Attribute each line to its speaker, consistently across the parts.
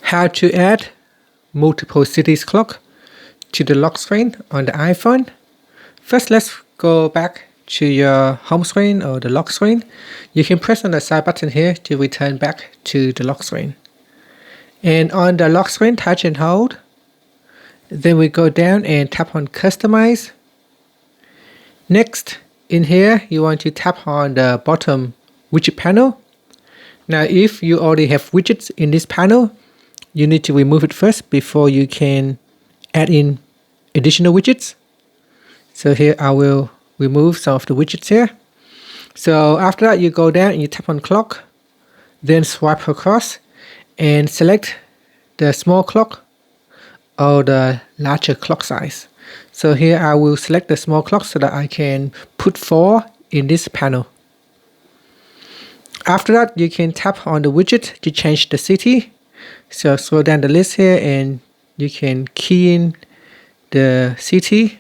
Speaker 1: How to add multiple cities clock to the lock screen on the iPhone. First, let's go back to your home screen or the lock screen. You can press on the side button here to return back to the lock screen. And on the lock screen, touch and hold. Then we go down and tap on Customize. Next, in here, you want to tap on the bottom widget panel. Now, if you already have widgets in this panel, you need to remove it first before you can add in additional widgets. So here I will remove some of the widgets here. So after that, you go down and you tap on clock, then swipe across and select the small clock or the larger clock size. So here I will select the small clock so that I can put 4 in this panel. After that, you can tap on the widget to change the city. So scroll down the list here and you can key in the city.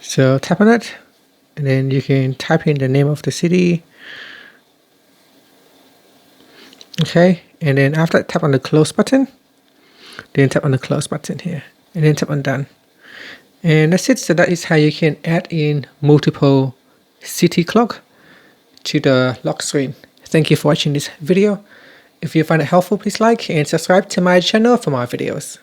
Speaker 1: So tap on it and then you can type in the name of the city. Okay, and then after that, tap on the close button. Then tap on the close button here and then tap on done. And that's it. So that is how you can add in multiple city clock to the lock screen. Thank you for watching this video. If you find it helpful, please like and subscribe to my channel for more videos.